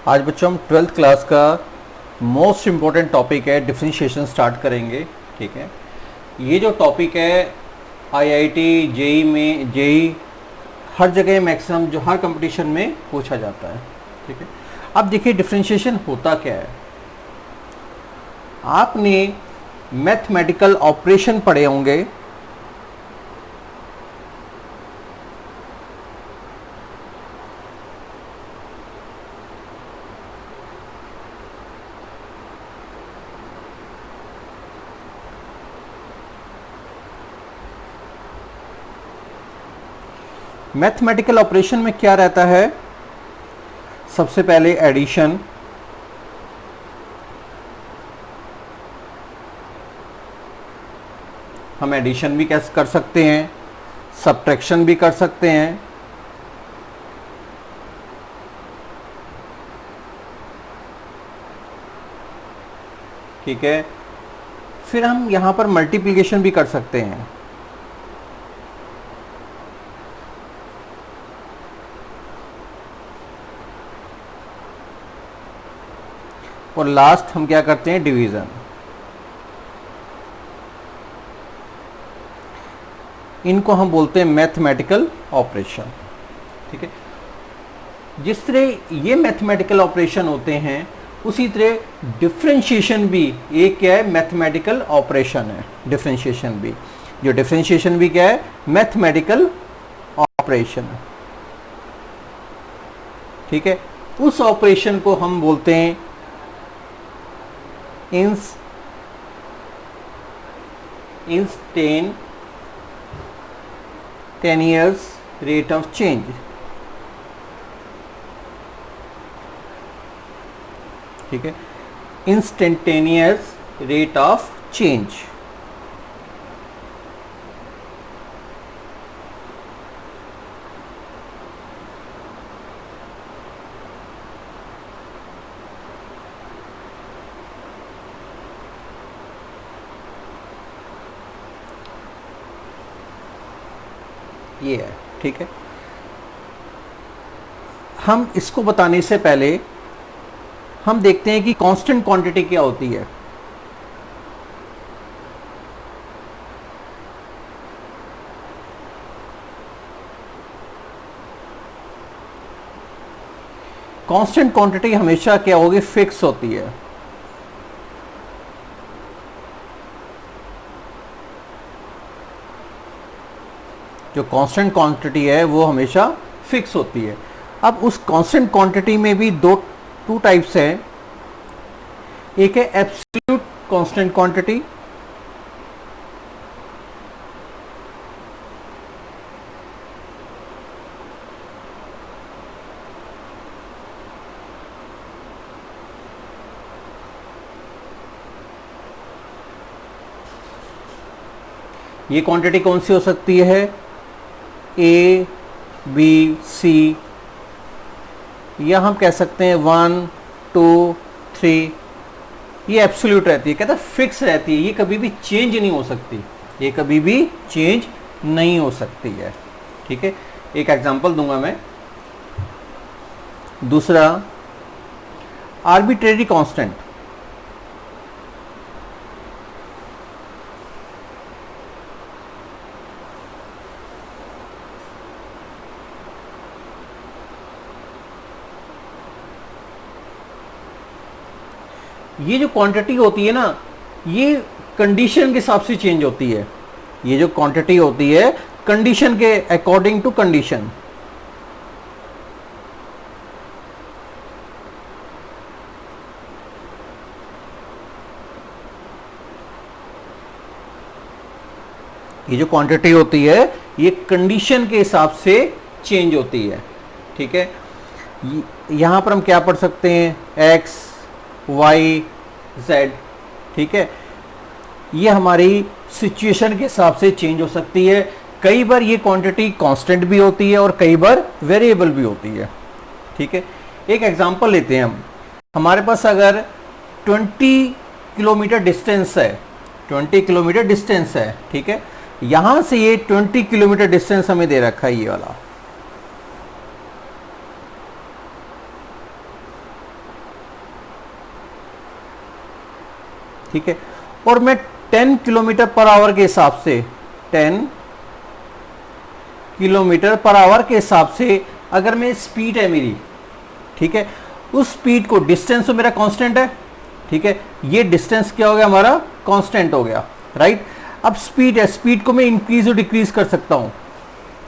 आज बच्चों हम 12th क्लास का मोस्ट इम्पॉर्टेंट टॉपिक है डिफरेंशिएशन स्टार्ट करेंगे। ठीक है, ये जो टॉपिक है आईआईटी जेई में हर जगह मैक्सिमम जो हर कंपटीशन में पूछा जाता है। ठीक है, अब देखिए डिफरेंशिएशन होता क्या है। आपने मैथमेटिकल ऑपरेशन पढ़े होंगे, मैथमेटिकल ऑपरेशन में क्या रहता है। सबसे पहले एडिशन, हम एडिशन भी कैसे कर सकते हैं, सब्ट्रैक्शन भी कर सकते हैं। ठीक है, फिर हम यहां पर मल्टीप्लिकेशन भी कर सकते हैं। और लास्ट हम क्या करते हैं, डिवीजन। इनको हम बोलते हैं मैथमेटिकल ऑपरेशन। ठीक है, जिस तरह ये मैथमेटिकल ऑपरेशन होते हैं उसी तरह डिफरेंशिएशन भी एक क्या है, मैथमेटिकल ऑपरेशन है। डिफरेंशिएशन भी, जो डिफरेंशिएशन भी क्या है, मैथमेटिकल ऑपरेशन है। ठीक है, उस ऑपरेशन को हम बोलते हैं इंस्टेंटेनियस रेट ऑफ चेंज। ठीक है, इंस्टेंटेनियस रेट ऑफ चेंज। ये है। ठीक है, हम इसको बताने से पहले हम देखते हैं कि कांस्टेंट क्वांटिटी क्या होती है। कांस्टेंट क्वांटिटी हमेशा क्या होगी, फिक्स होती है। जो कांस्टेंट क्वांटिटी है वो हमेशा फिक्स होती है। अब उस कांस्टेंट क्वांटिटी में भी टू टाइप्स हैं। एक है एब्सोल्यूट कांस्टेंट क्वांटिटी, ये क्वांटिटी कौन सी हो सकती है, ए बी सी, या हम कह सकते हैं 1 2 3। ये एब्सोल्यूट रहती है, कहता है फिक्स रहती है, ये कभी भी चेंज नहीं हो सकती, ये कभी भी चेंज नहीं हो सकती है। ठीक है, एक एग्जांपल दूंगा मैं। दूसरा आर्बिट्रेरी कांस्टेंट। ये जो क्वांटिटी होती है ना, ये कंडीशन के हिसाब से चेंज होती है। ये जो क्वांटिटी होती है कंडीशन के अकॉर्डिंग टू कंडीशन। ये जो क्वांटिटी होती है ये कंडीशन के हिसाब से चेंज होती है। ठीक है, यहां पर हम क्या पढ़ सकते हैं, एक्स वाई जेड। ठीक है, ये हमारी सिचुएशन के हिसाब से चेंज हो सकती है। कई बार ये क्वांटिटी कांस्टेंट भी होती है और कई बार वेरिएबल भी होती है। ठीक है, एक एग्जांपल लेते हैं हम। हमारे पास अगर 20 किलोमीटर डिस्टेंस है, 20 किलोमीटर डिस्टेंस है। ठीक है, यहां से ये 20 किलोमीटर डिस्टेंस हमें दे रखा है, ये वाला। ठीक है, और मैं 10 किलोमीटर पर आवर के हिसाब से 10 किलोमीटर पर आवर के हिसाब से अगर मैं स्पीड है मेरी, ठीक है, उस स्पीड को, डिस्टेंस तो मेरा कांस्टेंट है, ठीक है, ये डिस्टेंस क्या हो गया हमारा, कांस्टेंट हो गया, राइट। अब स्पीड है, स्पीड को मैं इंक्रीज और डिक्रीज कर सकता हूं,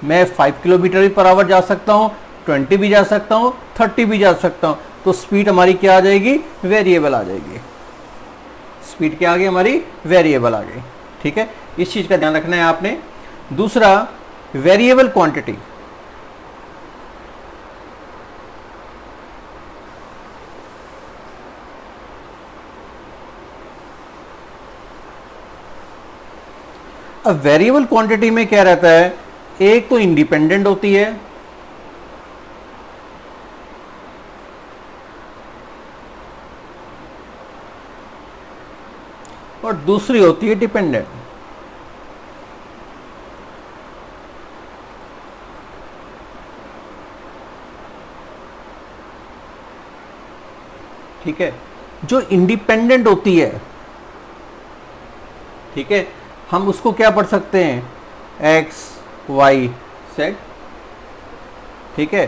मैं 5 किलोमीटर भी पर आवर जा सकता हूं, 20 भी जा सकता हूं, 30 भी जा सकता हूं, तो स्पीड हमारी क्या आ जाएगी, वेरिएबल आ जाएगी। स्पीड क्या आ गई हमारी, वेरिएबल आ गई, ठीक है, इस चीज का ध्यान रखना है आपने। दूसरा, वेरिएबल क्वांटिटी, अब वेरिएबल क्वांटिटी में क्या रहता है, एक तो इंडिपेंडेंट होती है, और दूसरी होती है डिपेंडेंट। ठीक है, जो इंडिपेंडेंट होती है, ठीक है, हम उसको क्या पढ़ सकते हैं, एक्स वाई सेट, ठीक है।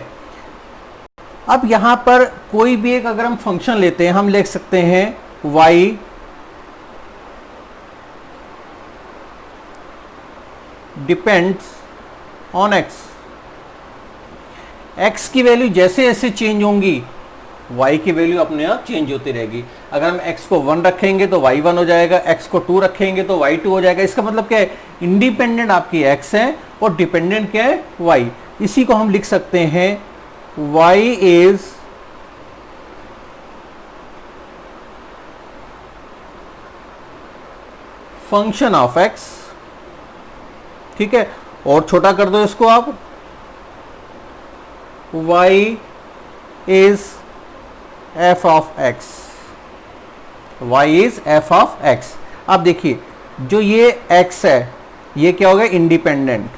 अब यहां पर कोई भी एक अगर हम फंक्शन लेते हैं, हम लिख सकते हैं y depends on x. X की वैल्यू जैसे जैसे चेंज होंगी, y की वैल्यू अपने आप चेंज होती रहेगी। अगर हम x को 1 रखेंगे तो y 1 हो जाएगा, x को 2 रखेंगे तो y 2 हो जाएगा। इसका मतलब क्या है, इंडिपेंडेंट आपकी x है और डिपेंडेंट क्या है, y। इसी को हम लिख सकते हैं y is function of x, ठीक है, और छोटा कर दो इसको आप, y is f of x, y is f of x। अब देखिए जो ये x है ये क्या होगा, इंडिपेंडेंट,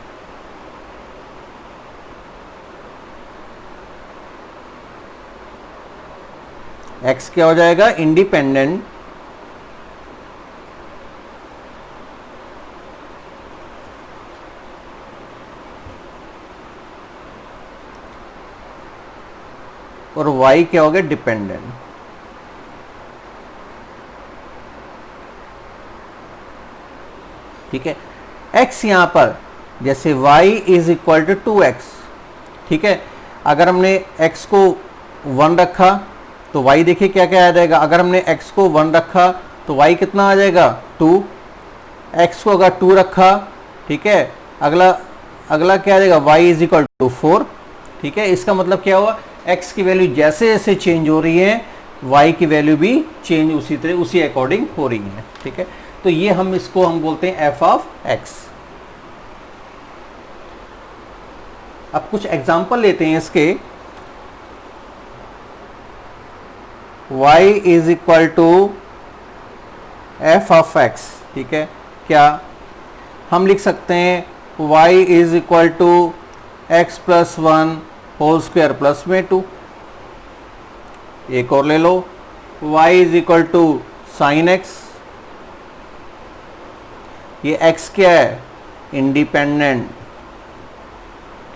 x क्या हो जाएगा, इंडिपेंडेंट, और y क्या हो गया, डिपेंडेंट। ठीक है, x यहां पर जैसे y is equal to 2x, ठीक है, अगर हमने x को 1 रखा तो y देखिए क्या क्या आ जाएगा, अगर हमने x को 1 रखा तो y कितना आ जाएगा, 2। x को अगर 2 रखा, ठीक है, अगला क्या आ जाएगा, y इज इक्वल टू 4। ठीक है, इसका मतलब क्या हुआ, x की वैल्यू जैसे जैसे चेंज हो रही है y की वैल्यू भी चेंज उसी तरह उसी अकॉर्डिंग हो रही है। ठीक है, तो ये इसको हम बोलते हैं f ऑफ x। अब कुछ एग्जांपल लेते हैं इसके, y is equal to f of x। ठीक है, क्या हम लिख सकते हैं y is equal to x plus 1 whole square plus में 2। एक और ले लो, y is equal to sine x, ये x क्या है, इंडिपेंडेंट,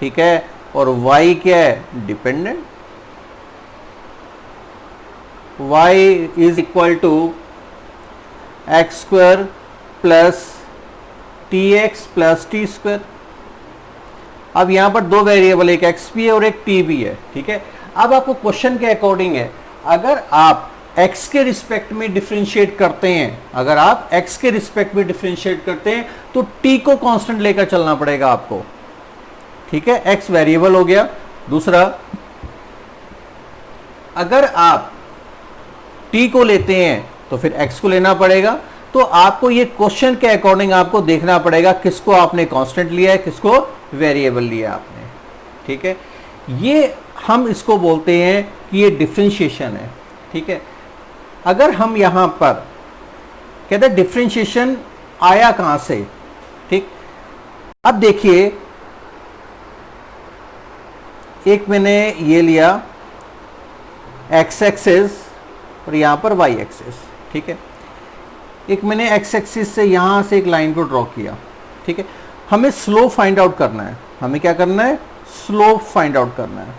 ठीक है, और y क्या है, dependent. y is equal to x square plus t x plus t square. अब यहां पर दो वेरिएबल, एक x भी है और एक t भी है। ठीक है, अब आपको क्वेश्चन के अकॉर्डिंग है, अगर आप x के रिस्पेक्ट में डिफरेंशिएट करते हैं, अगर आप x के रिस्पेक्ट में डिफरेंशिएट करते हैं तो t को कांस्टेंट लेकर चलना पड़ेगा आपको। ठीक है, x वेरिएबल हो गया। दूसरा, अगर आप t को लेते हैं तो फिर x को लेना पड़ेगा। तो आपको ये क्वेश्चन के अकॉर्डिंग आपको देखना पड़ेगा किसको आपने कांस्टेंट लिया है, किसको वेरिएबल लिया आपने। ठीक है, ये हम इसको बोलते हैं कि ये डिफरेंशिएशन है। ठीक है, अगर हम यहां पर कहते हैं डिफरेंशिएशन आया कहां से, ठीक, अब देखिए एक मैंने ये लिया x एक्सिस और यहां पर y एक्सिस। ठीक है, एक मैंने एक्स एक्सिस से यहाँ से एक लाइन को ड्रॉ किया, ठीक है। हमें स्लोप फाइंड आउट करना है, हमें क्या करना है, स्लोप फाइंड आउट करना है।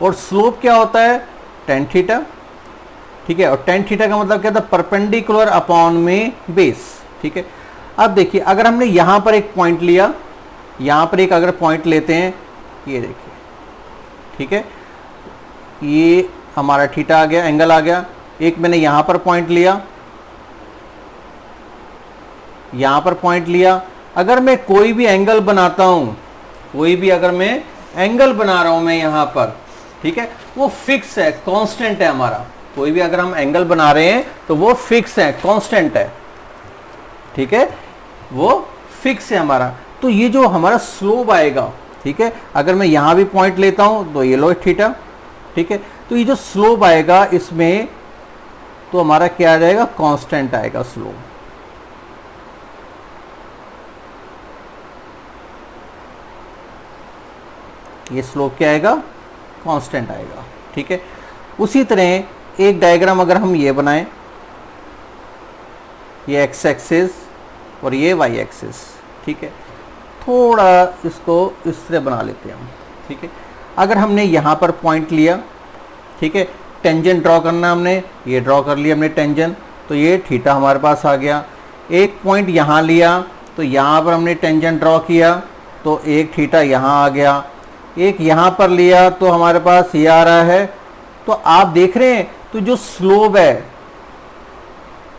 और स्लोप क्या होता है, tan थीटा, ठीक है। और tan थीटा का मतलब क्या था, परपेंडिकुलर अपॉन में बेस, ठीक है। अब देखिए अगर हमने यहाँ पर एक पॉइंट लिया, यहाँ पर एक अगर पॉइंट लेते हैं, ये देखिए, ठीक है, ये हमारा थीटा आ गया, एंगल आ गया। एक मैंने यहाँ पर पॉइंट लिया, यहाँ पर पॉइंट लिया। अगर मैं कोई भी एंगल बनाता हूँ, कोई भी अगर मैं एंगल बना रहा हूँ मैं यहाँ पर, ठीक है, वो फिक्स है, कांस्टेंट है हमारा। कोई भी अगर हम एंगल बना रहे हैं तो वो फिक्स है, कांस्टेंट है, ठीक है, वो फिक्स है हमारा। तो ये जो हमारा स्लोप आएगा, ठीक है, अगर मैं यहाँ भी पॉइंट लेता हूँ तो ये लो थीटा, ठीक है, तो ये जो स्लोप आएगा इसमें तो हमारा क्या आ जाएगा, कांस्टेंट आएगा स्लोप। ये स्लोप क्या आएगा, कांस्टेंट आएगा, ठीक है। उसी तरह एक डायग्राम अगर हम ये बनाएं, ये एक्स एक्सिस और ये वाई एक्सिस, ठीक है, थोड़ा इसको इस तरह बना लेते हैं हम, ठीक है। अगर हमने यहाँ पर पॉइंट लिया, ठीक है, टेंजेंट ड्रॉ करना हमने, ये ड्रॉ कर लिया हमने टेंजेंट, तो ये थीटा हमारे पास आ गया। एक पॉइंट यहाँ लिया तो यहाँ पर हमने टेंजेंट ड्रॉ किया तो एक थीटा यहाँ आ गया। एक यहाँ पर लिया तो हमारे पास ये आ रहा है। तो आप देख रहे हैं तो जो स्लोप है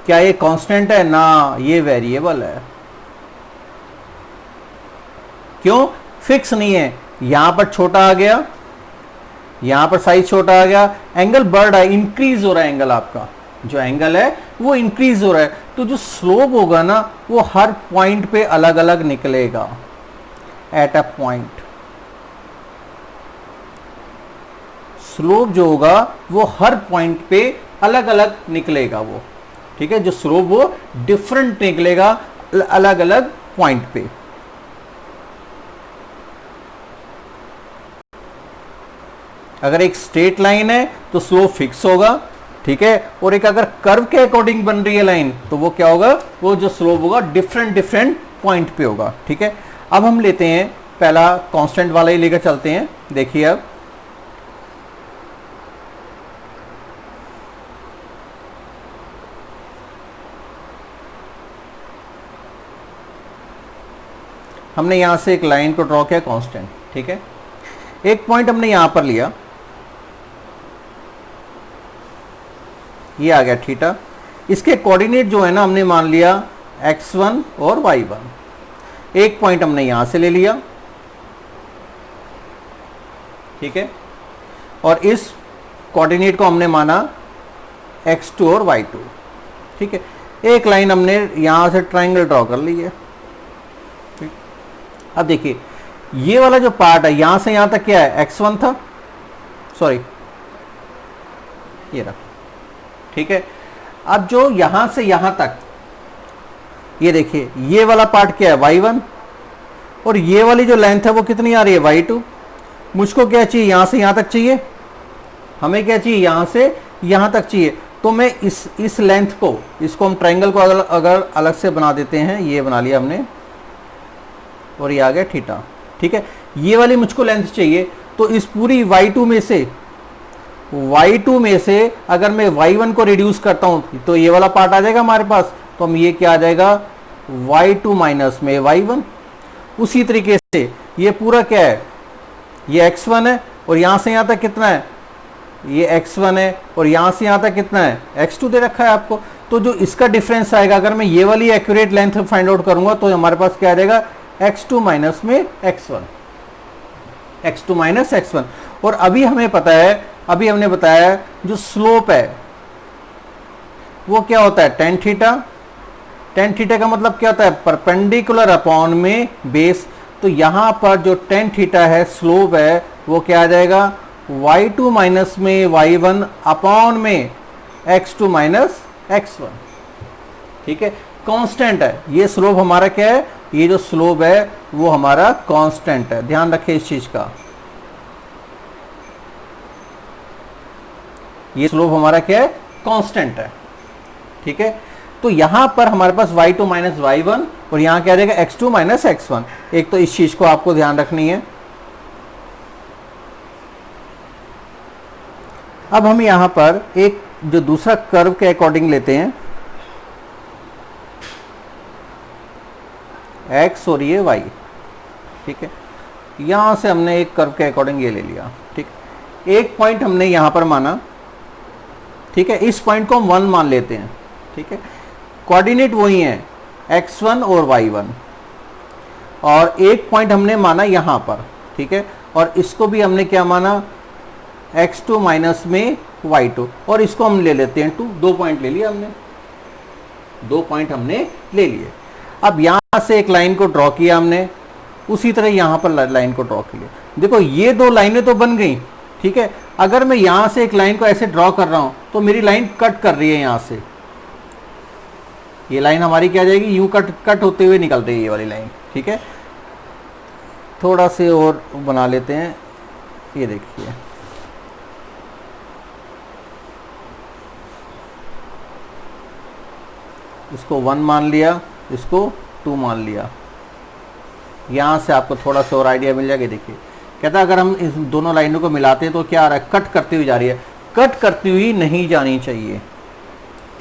क्या ये कांस्टेंट है ना, ये वेरिएबल है। क्यों, फिक्स नहीं है। यहां पर छोटा आ गया, यहां पर साइज छोटा आ गया, एंगल बढ़ रहा है, इंक्रीज हो रहा है एंगल, आपका जो एंगल है वो इंक्रीज हो रहा है। तो जो स्लोप होगा ना वो हर पॉइंट पे अलग अलग निकलेगा, एट अ पॉइंट। स्लोप जो होगा वो हर पॉइंट पे अलग अलग निकलेगा वो, ठीक है, जो स्लोप वो डिफरेंट निकलेगा अलग अलग पॉइंट पे। अगर एक स्ट्रेट लाइन है तो स्लोप फिक्स होगा, ठीक है, और एक अगर कर्व के अकॉर्डिंग बन रही है लाइन तो वो क्या होगा, वो जो स्लोप होगा डिफरेंट डिफरेंट पॉइंट पे होगा, ठीक है। अब हम लेते हैं पहला कांस्टेंट वाला ही लेकर चलते हैं। देखिए अब हमने यहां से एक लाइन को ड्रॉ किया कांस्टेंट, ठीक है। एक पॉइंट हमने यहां पर लिया, ये आ गया थीटा। इसके कोऑर्डिनेट जो है ना हमने मान लिया x1 और y1। एक पॉइंट हमने यहां से ले लिया, ठीक है, और इस कोऑर्डिनेट को हमने माना x2 और y2, ठीक है। एक लाइन हमने यहां से ट्रायंगल ड्रॉ कर ली है। अब देखिए ये वाला जो पार्ट है यहां से यहां तक क्या है, x1 था, सॉरी ये रहा, ठीक है। अब जो यहां से यहां तक ये देखिए ये वाला पार्ट क्या है, y1, और ये वाली जो लेंथ है वो कितनी आ रही है, y2। मुझको क्या चाहिए, यहां से यहां तक चाहिए, हमें क्या चाहिए, यहां से यहां तक चाहिए। तो मैं इस लेंथ को, इसको हम ट्रायंगल को अगर अलग से बना देते हैं, ये बना लिया हमने और ये आ गया थीटा, ठीक है। ये वाली मुझको लेंथ चाहिए, तो इस पूरी y2 में से अगर मैं y1 को रिड्यूस करता हूं तो ये वाला पार्ट आ जाएगा हमारे पास। तो हम ये क्या आ जाएगा, y2 माइनस में y1। उसी तरीके से ये पूरा क्या है, ये x1 है और यहां से यहां तक कितना है, ये x1 है और यहां से यहां तक कितना है, x2 दे रखा है आपको। तो जो इसका डिफरेंस आएगा, अगर मैं ये वाली एक्यूरेट लेंथ फाइंड आउट करूंगा तो हमारे पास क्या आ जाएगा, x2 माइनस में x1, x2 माइनस x1। और अभी हमें पता है, अभी हमने बताया जो स्लोप है वो क्या होता है, tan थीटा। tan थीटा का मतलब क्या होता है, परपेंडिकुलर अपॉन में बेस। तो यहां पर जो tan थीटा है, स्लोप है, वो क्या आ जाएगा, y2 माइनस में y1 अपॉन में x2 माइनस x1, ठीक है। कांस्टेंट है ये स्लोप हमारा, क्या है, ये जो स्लोप है वो हमारा कांस्टेंट है, ध्यान रखें इस चीज का। ये स्लोप हमारा क्या है, कांस्टेंट है, ठीक है। तो यहां पर हमारे पास y2 माइनस y1 और यहां क्या रहेगा x2 माइनस x1। एक तो इस चीज को आपको ध्यान रखनी है। अब हम यहां पर एक जो दूसरा कर्व के अकॉर्डिंग लेते हैं x और ये y, ठीक है। यहां से हमने एक कर्व के अकॉर्डिंग ये ले लिया, ठीक। एक पॉइंट हमने यहां पर माना, ठीक है। इस पॉइंट को हम 1 मान लेते हैं, ठीक है। कोऑर्डिनेट वही है x1 और y1 और एक पॉइंट हमने माना यहां पर, ठीक है। और इसको भी हमने क्या माना x2 माइनस में y2 और इसको हम ले लेते हैं 2। 2 पॉइंट ले लिया हमने, 2 पॉइंट हमने ले लिए। अब यहां से एक लाइन को ड्रॉ किया हमने, उसी तरह यहां पर लाइन को ड्रॉ किया। देखो ये 2 लाइनें तो बन गई, ठीक है। अगर मैं यहां से एक लाइन को ऐसे ड्रॉ कर रहा हूं तो मेरी लाइन कट कर रही है यहां से, ये लाइन हमारी क्या जाएगी यूं कट होते हुए निकल रही है ये वाली लाइन, ठीक है। थोड़ा से और बना लेते हैं, ये देखिए इसको 1 मान लिया, इसको 2 मान लिया। यहां से आपको थोड़ा सा और आइडिया मिल जाएगा। देखिए कहता है अगर हम इस दोनों लाइनों को मिलाते हैं तो क्या आ रहा है, कट करती हुई जा रही है। कट करती हुई नहीं जानी चाहिए,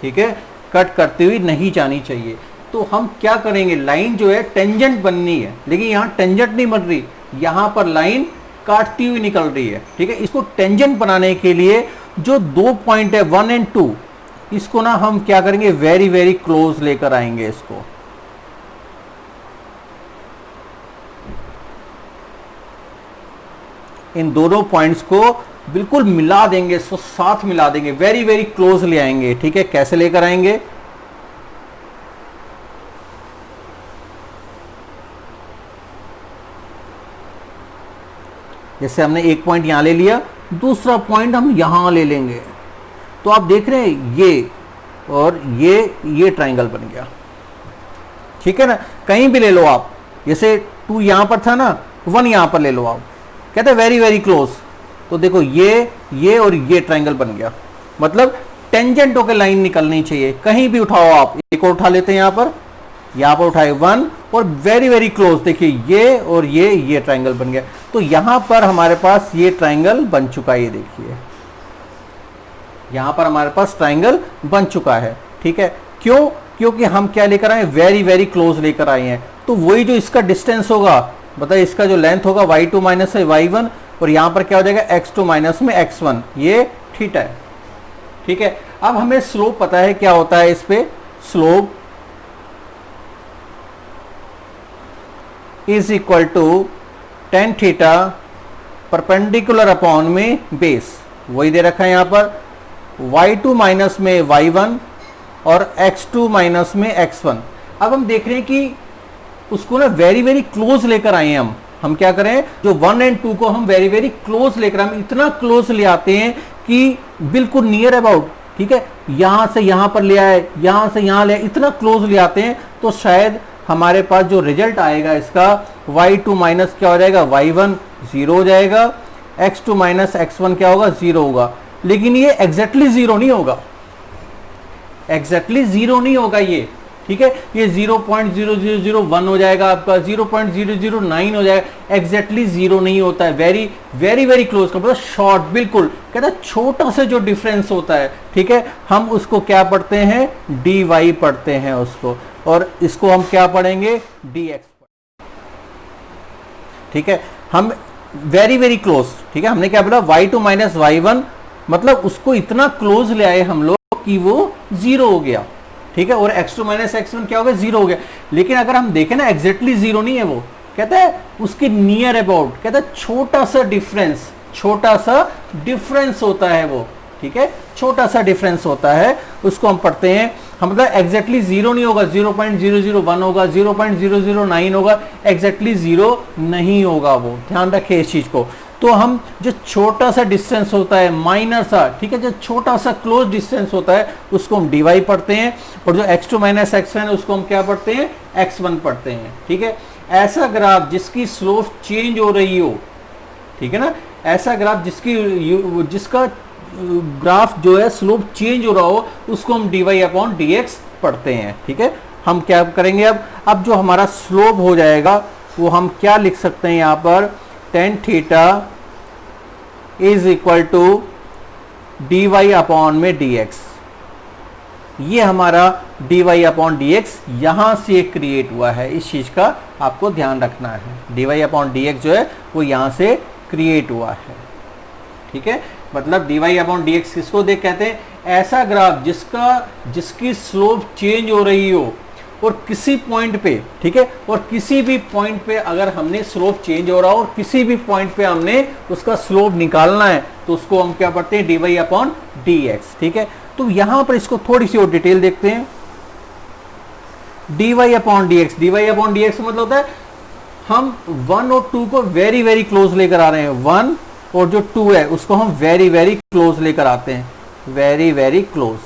ठीक है, कट करती हुई नहीं जानी चाहिए। तो हम क्या करेंगे, लाइन जो है टेंजेंट बननी है, लेकिन यहाँ टेंजेंट नहीं बन रही, यहाँ पर लाइन काटती हुई निकल रही है, ठीक है। इसको टेंजेंट बनाने के लिए जो 2 पॉइंट है 1 और 2, इसको ना हम क्या करेंगे वेरी वेरी क्लोज लेकर आएंगे इसको। इन दोनों पॉइंट्स को बिल्कुल मिला देंगे, इसको साथ मिला देंगे, वेरी वेरी क्लोज ले आएंगे, ठीक है। कैसे लेकर आएंगे, जैसे हमने एक पॉइंट यहां ले लिया, दूसरा पॉइंट हम यहां ले लेंगे, तो आप देख रहे हैं ये और ये ट्रायंगल बन गया, ठीक है ना। कहीं भी ले लो आप, जैसे 2 यहां पर था ना, 1 यहां पर ले लो आप, कहते हैं वेरी वेरी क्लोज। तो देखो ये और ये ट्रायंगल बन गया, मतलब टेंजेंट होकर लाइन निकलनी चाहिए। कहीं भी उठाओ आप, एक और उठा लेते हैं यहां पर उठाए 1 और वेरी वेरी क्लोज, देखिए ये और ये ट्रायंगल बन गया। तो यहां पर हमारे पास ये ट्रायंगल बन चुका है, ये देखिए यहां पर हमारे पास ट्रायंगल बन चुका है, ठीक है। क्यों, क्योंकि हम क्या लेकर आए, वेरी वेरी क्लोज लेकर आए हैं। तो वही जो इसका डिस्टेंस होगा, बताइए इसका जो लेंथ होगा y2 माइनस y1 और यहां पर क्या हो जाएगा x2 माइनस में x1, ये थीटा है, ठीक है। अब हमें स्लोप पता है क्या होता है, इस पे slope is equal to tan theta perpendicular upon में बेस, वही दे रखा है यहां पर y2 माइनस में y1 और x2 माइनस में x1। अब हम देख रहे हैं कि उसको ना वेरी वेरी क्लोज लेकर आए हैं हम क्या करें, जो 1 और 2 को हम वेरी वेरी क्लोज लेकर, हम इतना क्लोज ले आते हैं कि बिल्कुल नियर अबाउट, ठीक है। यहां से यहां पर ले आए, यहां से यहां ले आए, इतना क्लोज ले आते हैं तो शायद हमारे पास जो रिजल्ट आएगा इसका y2 माइनस क्या हो जाएगा y1 0 हो जाएगा, x2 माइनस x1 क्या होगा 0 होगा। लेकिन ये एग्जैक्टली 0 नहीं होगा, एग्जैक्टली 0 नहीं होगा ये, ठीक है। ये 0.0001 हो जाएगा, आपका 0.009 हो जाएगा, एग्जैक्टली 0 नहीं होता है, वेरी वेरी वेरी क्लोज का मतलब शॉर्ट, बिल्कुल कहता है छोटा सा जो डिफरेंस होता है, ठीक है। हम उसको क्या पढ़ते हैं, dy पढ़ते हैं उसको, और इसको हम क्या पढ़ेंगे dx, ठीक है। हम वेरी वेरी क्लोज, ठीक है, हमने क्या बोला y2 माइनस y1, मतलब उसको इतना क्लोज ले आए हम लोग कि वो 0 हो गया, ठीक है। और x2 माइनस x1 क्या हो गया 0 हो गया। लेकिन अगर हम देखें ना एग्जैक्टली 0 नहीं है वो, कहता है उसके नियर अबाउट, कहता है छोटा सा डिफरेंस होता है वो, ठीक है, छोटा सा डिफरेंस होता है, उसको हम पढ़ते हैं। हम मतलब एग्जैक्टली 0 नहीं होगा, 0.001 होगा, 0.009 होगा, एग्जैक्टली 0 नहीं होगा वो, ध्यान रखें इस चीज को। तो हम जो छोटा सा डिस्टेंस होता है, माइनर सा, ठीक है, जो छोटा सा क्लोज डिस्टेंस होता है उसको हम dy पढ़ते हैं, और जो x2 माइनस x1 है उसको हम क्या पढ़ते हैं, x1 पढ़ते हैं, ठीक है। ऐसा ग्राफ जिसकी स्लोप चेंज हो रही हो, ठीक है ना, ऐसा ग्राफ जिसका ग्राफ जो है स्लोप चेंज हो रहा हो, उसको हम dy अपॉन dx पढ़ते हैं। ठीक है, हम क्या करेंगे अब जो हमारा स्लोप हो जाएगा वो हम क्या लिख सकते हैं यहाँ पर, tan theta is equal to d y upon में dx। ये हमारा dy अपॉन dx यहाँ से क्रिएट हुआ है, इस चीज़ का आपको ध्यान रखना है। dy अपॉन dx जो है वो यहाँ से क्रिएट हुआ है। ठीक है, मतलब dy अपॉन dx किसको देख कहते हैं, ऐसा ग्राफ जिसकी स्लोप चेंज हो रही हो और किसी पॉइंट पे, ठीक है, और किसी भी पॉइंट पे अगर हमने स्लोप चेंज हो रहा हो और किसी भी पॉइंट पे हमने उसका स्लोप निकालना है तो उसको हम क्या पढ़ते हैं, dy अपॉन dx। ठीक है, तो यहां पर इसको थोड़ी सी और डिटेल देखते हैं। dy upon dx, dy upon dx का मतलब होता है हम 1 और 2 को वेरी वेरी क्लोज लेकर आ रहे हैं, 1 और जो 2 है उसको हम वेरी वेरी क्लोज लेकर आते हैं, वेरी वेरी क्लोज।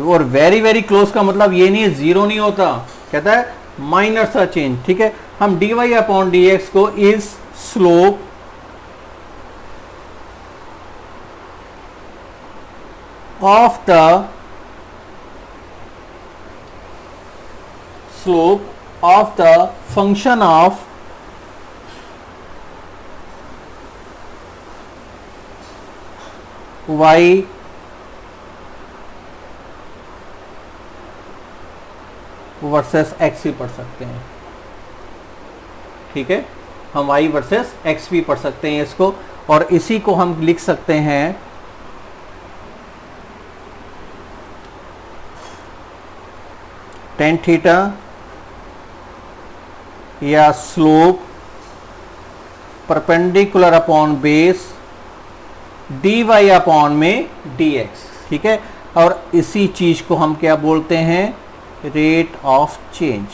और वेरी वेरी क्लोज का मतलब ये नहीं है जीरो नहीं होता, कहता है माइनर सा चेंज। ठीक है, हम dy अपॉन dx को is slope of the function of y versus x भी पढ़ सकते हैं। ठीक है, हम y वर्सेस x भी पढ़ सकते हैं इसको, और इसी को हम लिख सकते हैं tan थीटा या slope perpendicular upon base dy upon में dx। ठीक है, और इसी चीज को हम क्या बोलते हैं, रेट ऑफ चेंज।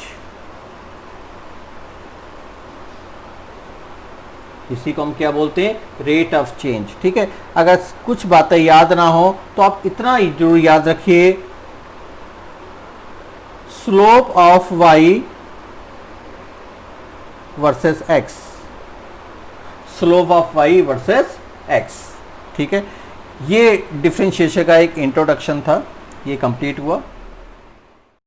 इसी को हम क्या बोलते हैं, रेट ऑफ चेंज। ठीक है, अगर कुछ बातें याद ना हो तो आप इतना जरूर याद रखिए, slope of y versus x, slope of y versus x। ठीक है, ये डिफरेंशिएशन का एक इंट्रोडक्शन था, ये कंप्लीट हुआ।